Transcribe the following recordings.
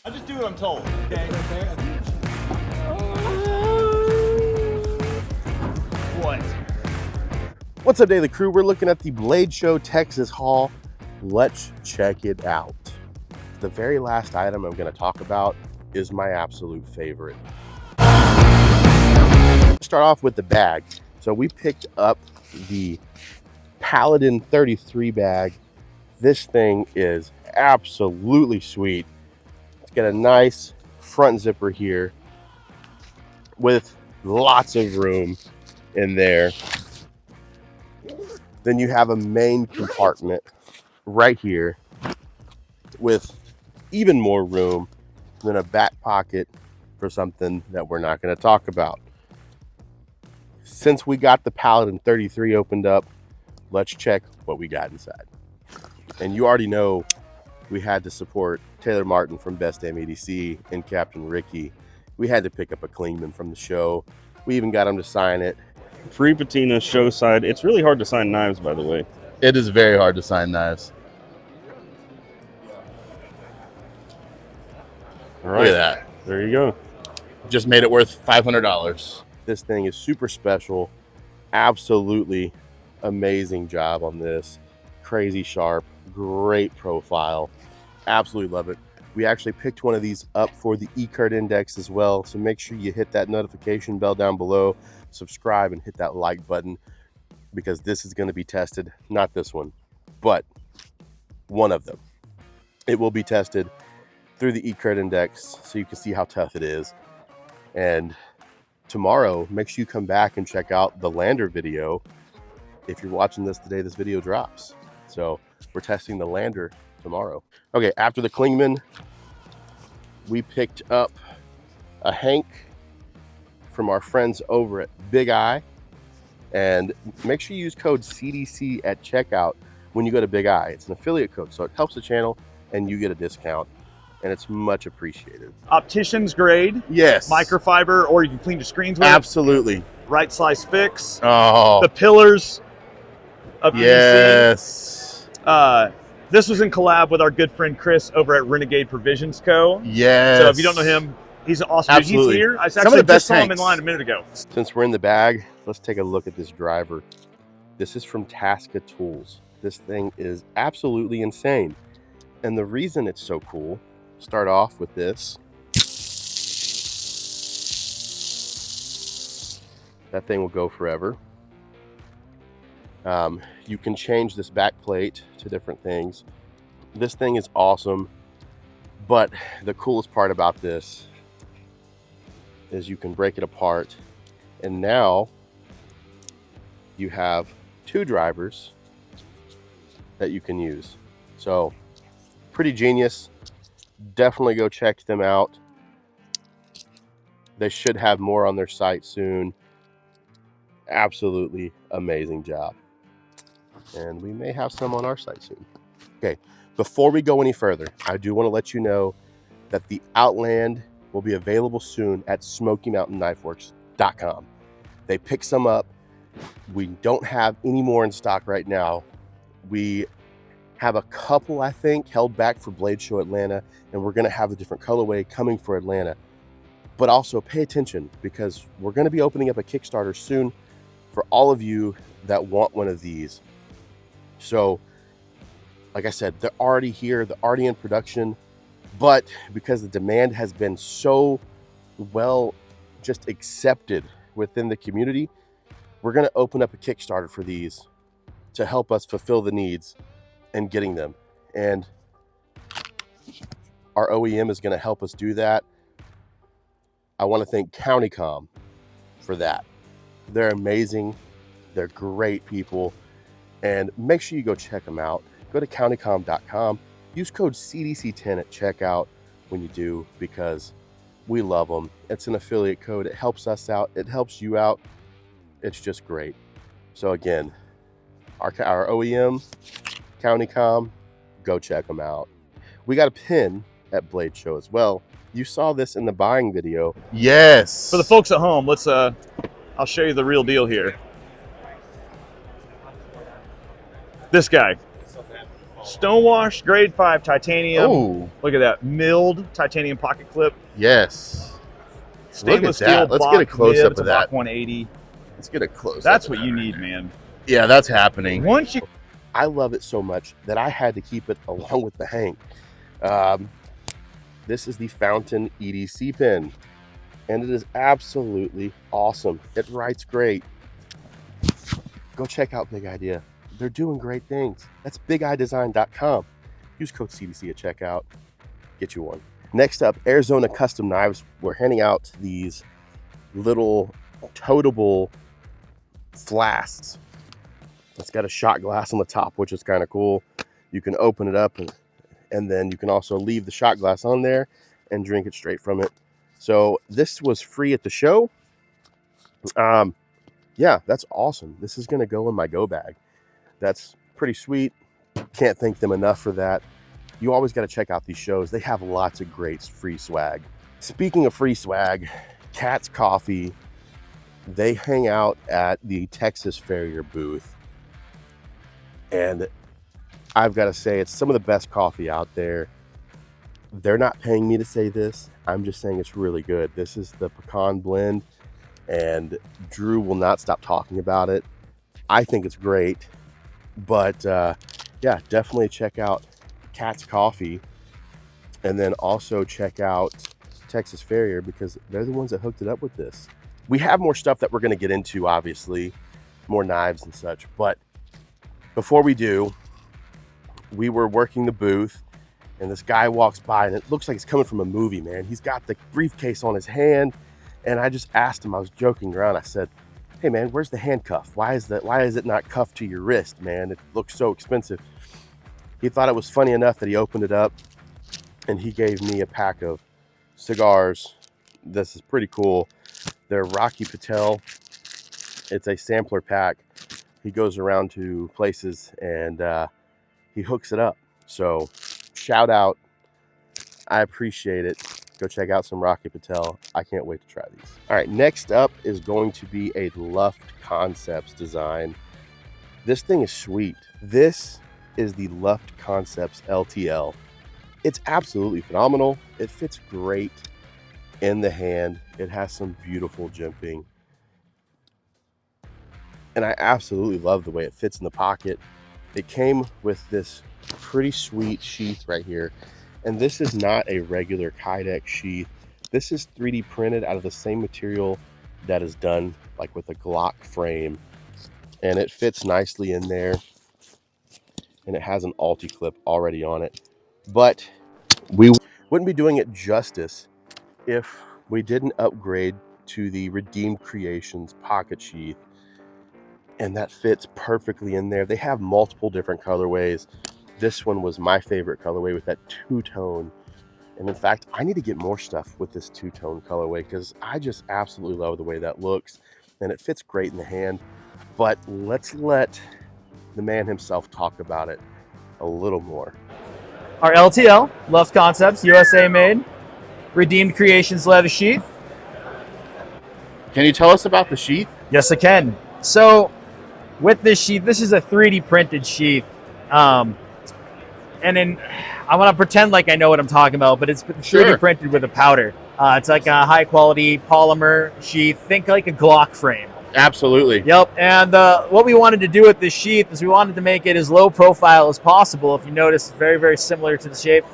I just do what I'm told, okay? What? What's up, Daily Crew? We're looking at the Blade Show Texas haul. Let's check it out. The very last item I'm going to talk about is my absolute favorite. Start off with the bag. So we picked up the Paladin 33 bag. This thing is absolutely sweet. It's got a nice front zipper here with lots of room in there. Then you have a main compartment right here with even more room, than a back pocket for something that we're not going to talk about. Since we got the Paladin 33 opened up, let's check what we got inside. And you already know we had to support Taylor Martin from Damn EDC and Captain Ricky. We had to pick up a Clingman from the show. We even got him to sign it. Free patina show side. It's really hard to sign knives, by the way. It is very hard to sign knives. All right. Look at that. There you go. Just made it worth $500. This thing is super special. Absolutely amazing job on this. Crazy sharp, great profile. Absolutely love it. We actually picked one of these up for the e-card index as well. So make sure you hit that notification bell down below, subscribe, and hit that like button, because this is going to be tested. Not this one, but one of them. It will be tested through the e-card index so you can see how tough it is. And tomorrow, make sure you come back and check out the lander video if you're watching this the day this video drops. So we're testing the lander tomorrow. Okay, after the Clingman, we picked up a Hank from our friends over at Big Eye. And make sure you use code CDC at checkout when you go to Big Eye. It's an affiliate code, so it helps the channel and you get a discount, and it's much appreciated. Optician's grade. Yes. Microfiber, or you can clean your screens with Absolutely. it. Right slice fix. Oh. The pillars of Yes. EDC. This was in collab with our good friend Chris over at Renegade Provisions Co. Yes. So if you don't know him, he's an awesome dude. Absolutely. He's here. I Some of the actually best just saw him in Hanks. line a minute ago. Since we're in the bag, let's take a look at this driver. This is from Tasca Tools. This thing is absolutely insane. And the reason it's so cool, start off with this. That thing will go forever. You can change this back plate to different things. This thing is awesome. But the coolest part about this is you can break it apart. And now you have two drivers that you can use. So pretty genius. Definitely go check them out. They should have more on their site soon. Absolutely amazing job. And we may have some on our site soon. Okay, before we go any further, I do want to let you know that the Outland will be available soon at SmokyMountainKnifeWorks.com. They pick some up. We don't have any more in stock right now. We have a couple, I think, held back for Blade Show Atlanta, and we're going to have a different colorway coming for Atlanta. But also pay attention, because we're going to be opening up a Kickstarter soon for all of you that want one of these. So, like I said, they're already here, they're already in production, but because the demand has been so well just accepted within the community, we're going to open up a Kickstarter for these to help us fulfill the needs and getting them. And our OEM is going to help us do that. I want to thank CountyCom for that. They're amazing. They're great people. And make sure you go check them out. Go to countycom.com. Use code CDC10 at checkout when you do, because we love them. It's an affiliate code. It helps us out. It helps you out. It's just great. So again, our OEM, CountyCom, go check them out. We got a pin at Blade Show as well. You saw this in the buying video. Yes. For the folks at home, let's I'll show you the real deal here. This guy. Stonewash grade 5 titanium. Oh, Look at that milled titanium pocket clip. yes. Stainless Look at that. steel. Let's get a Bach close nib up to of that. Bach 180. Let's get a close. That's up what of you that. need, man. Yeah, that's happening. Once you I love it so much that I had to keep it along with the Hank. This is the Fountain EDC pen, and it is absolutely awesome. It writes great. Go check out Big Idea. They're doing great things. That's bigidesign.com. Use code CDC at checkout. Get you one. Next up, Arizona Custom Knives. We're handing out these little toteable flasks. It's got a shot glass on the top, which is kind of cool. You can open it up and then you can also leave the shot glass on there and drink it straight from it. So this was free at the show. Yeah, that's awesome. This is going to go in my go bag. That's pretty sweet. Can't thank them enough for that. You always got to check out these shows. They have lots of great free swag. Speaking of free swag, Cat's Coffee, they hang out at the Texas Farrier booth. And I've got to say, it's some of the best coffee out there. They're not paying me to say this. I'm just saying it's really good. This is the pecan blend, and Drew will not stop talking about it. I think it's great. But yeah, definitely check out Cat's Coffee. And then also check out Texas Farrier, because they're the ones that hooked it up with this. We have more stuff that we're going to get into, obviously, more knives and such. But before we do, we were working the booth, and this guy walks by, and it looks like it's coming from a movie, man. He's got the briefcase on his hand, and I just asked him, I was joking around, I said, hey man, where's the handcuff? Why is it not cuffed to your wrist, man? It looks so expensive. He thought it was funny enough that he opened it up and he gave me a pack of cigars. This is pretty cool. They're Rocky Patel. It's a sampler pack. He goes around to places and he hooks it up. So shout out. I appreciate it. Go check out some Rocky Patel. I can't wait to try these. All right, next up is going to be a Luft Concepts design. This thing is sweet. This is the Luft Concepts LTL. It's absolutely phenomenal. It fits great in the hand. It has some beautiful jimping. And I absolutely love the way it fits in the pocket. It came with this pretty sweet sheath right here. And this is not a regular Kydex sheath. This is 3D printed out of the same material that is done like with a Glock frame. And it fits nicely in there. And it has an Alti clip already on it. But we wouldn't be doing it justice if we didn't upgrade to the Redeemed Creations pocket sheath. And that fits perfectly in there. They have multiple different colorways. This one was my favorite colorway with that two-tone. And in fact, I need to get more stuff with this two-tone colorway because I just absolutely love the way that looks. And it fits great in the hand. But let's let the man himself talk about it a little more. Our LTL, Luft Concepts, USA made, Redeemed Creations leather sheath. Can you tell us about the sheath? Yes, I can. So with this sheath, this is a 3D printed sheath. And then I want to pretend like I know what I'm talking about, but it's 3D printed with a powder. It's like a high quality polymer sheath. Think like a Glock frame. Absolutely. Yep. And what we wanted to do with this sheath is we wanted to make it as low profile as possible. If you notice, it's very, very similar to the shape.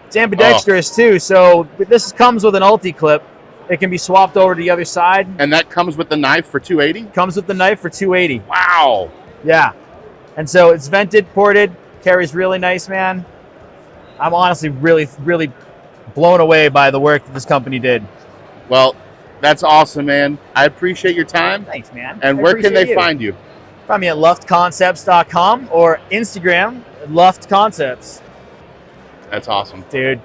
It's ambidextrous too. So this comes with an Alti clip. It can be swapped over to the other side. And that comes with the knife for $280? Comes with the knife for $280. Wow. Yeah. And so it's vented, ported, carries really nice, man. I'm honestly really, really blown away by the work that this company did. Well, that's awesome, man. I appreciate your time. Thanks, man. And where can they find you? Find me at luftconcepts.com or Instagram, Luft Concepts. That's awesome. Dude.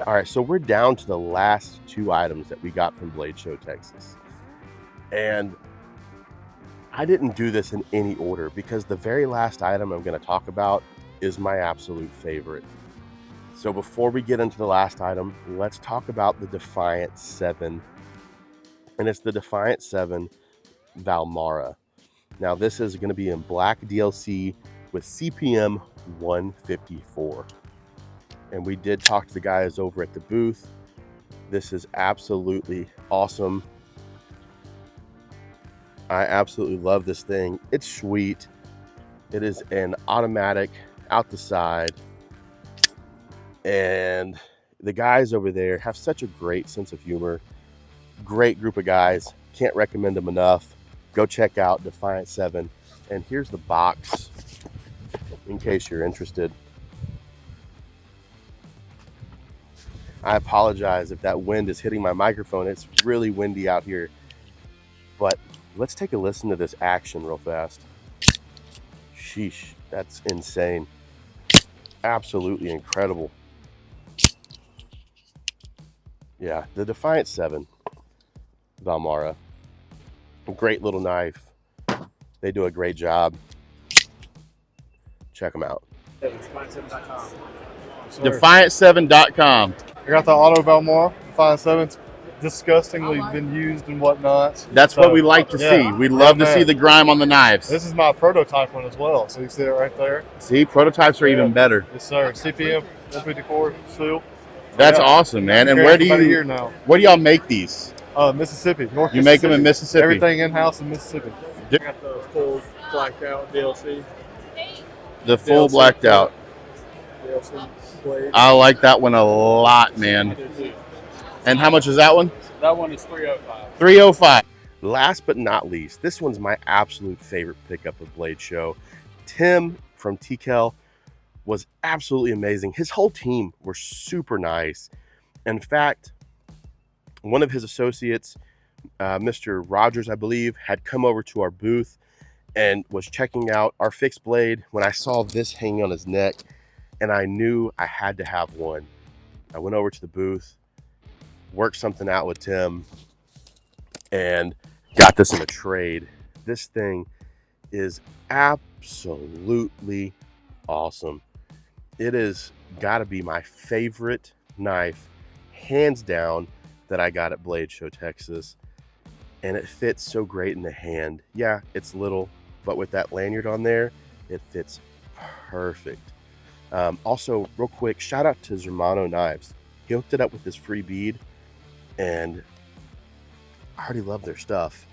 All right, so we're down to the last two items that we got from Blade Show Texas. And I didn't do this in any order because the very last item I'm going to talk about is my absolute favorite. So before we get into the last item, let's talk about the Defiant 7. And it's the Defiant 7 Valara. Now this is going to be in black DLC with CPM 154. And we did talk to the guys over at the booth. This is absolutely awesome. I absolutely love this thing. It's sweet. It is an automatic out the side. And the guys over there have such a great sense of humor. Great group of guys. Can't recommend them enough. Go check out Defiant 7. And here's the box in case you're interested. I apologize if that wind is hitting my microphone. It's really windy out here. But let's take a listen to this action real fast. Sheesh, that's insane. Absolutely incredible. Yeah, the Defiant 7, Valara. Great little knife. They do a great job. Check them out. Defiant7.com. I got the Auto Valara Defiant 7. It's disgustingly been used and whatnot. That's So, what we like to see. We love to see the grime on the knives. This is my prototype one as well. So you see it right there? See, prototypes are even better. Yes, sir. CPM 154 seal. That's awesome, man. And About a year now. where do y'all make these? Mississippi. North You make them in Mississippi. Everything in-house in Mississippi. I got the full blacked out DLC. The full DLC blacked out. DLC blade. I like that one a lot, man. And how much is that one? That one is $305. $305. Last but not least, this one's my absolute favorite pickup of Blade Show. Tim from T.Kell was absolutely amazing. His whole team were super nice. In fact, one of his associates, Mr. Rogers, I believe, had come over to our booth and was checking out our fixed blade when I saw this hanging on his neck, and I knew I had to have one. I went over to the booth, worked something out with Tim, and got this in a trade. This thing is absolutely awesome. It is gotta be my favorite knife, hands down, that I got at Blade Show, Texas. And it fits so great in the hand. Yeah, it's little, but with that lanyard on there, it fits perfect. Also, real quick, shout out to Zermano Knives. He hooked it up with this free bead, and I already love their stuff.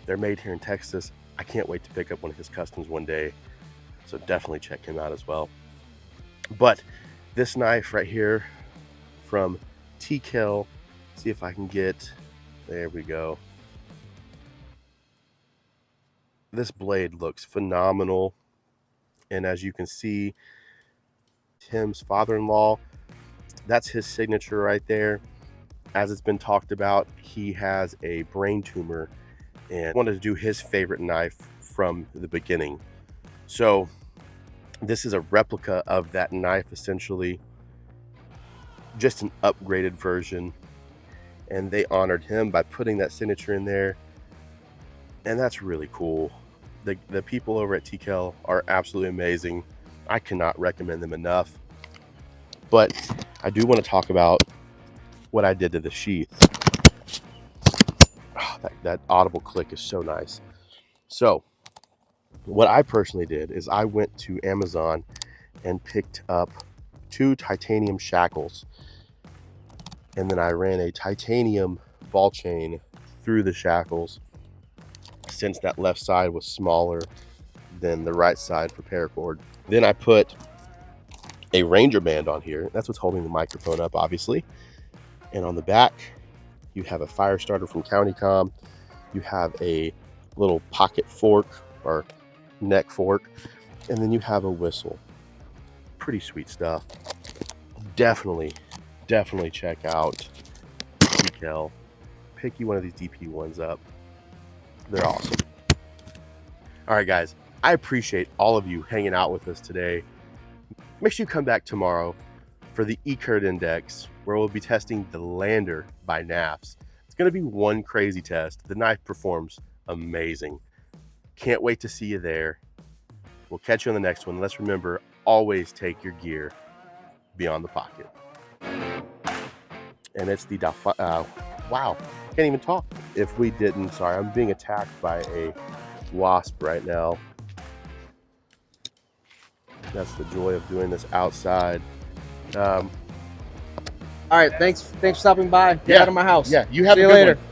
They're made here in Texas. I can't wait to pick up one of his customs one day. So definitely check him out as well. But this knife right here from T.Kell, see if I can get, there we go. This blade looks phenomenal. And as you can see, Tim's father-in-law, that's his signature right there. As it's been talked about, he has a brain tumor and wanted to do his favorite knife from the beginning. So this is a replica of that knife, essentially, just an upgraded version. And they honored him by putting that signature in there. And that's really cool. The people over at TKELL are absolutely amazing. I cannot recommend them enough. But I do want to talk about what I did to the sheath. Oh, that audible click is so nice. So what I personally did is I went to Amazon and picked up 2 titanium shackles. And then I ran a titanium ball chain through the shackles, since that left side was smaller than the right side for paracord. Then I put a Ranger band on here. That's what's holding the microphone up, obviously. And on the back, you have a fire starter from CountyCom. You have a little pocket fork or neck fork. And then you have a whistle. Pretty sweet stuff. Definitely check out T.Kell. Pick you one of these DP ones up. They're awesome. All right, guys, I appreciate all of you hanging out with us today. Make sure you come back tomorrow for the E-Curd Index, where we'll be testing the Lander by NAFs. It's going to be one crazy test. The knife performs amazing. Can't wait to see you there. We'll catch you on the next one. Let's remember, always take your gear beyond the pocket. And it's the wow, can't even talk. If we didn't, sorry, I'm being attacked by a wasp right now. That's the joy of doing this outside. All right, thanks for stopping by. Get Yeah. out of my house. Yeah, you have See a you good later. one.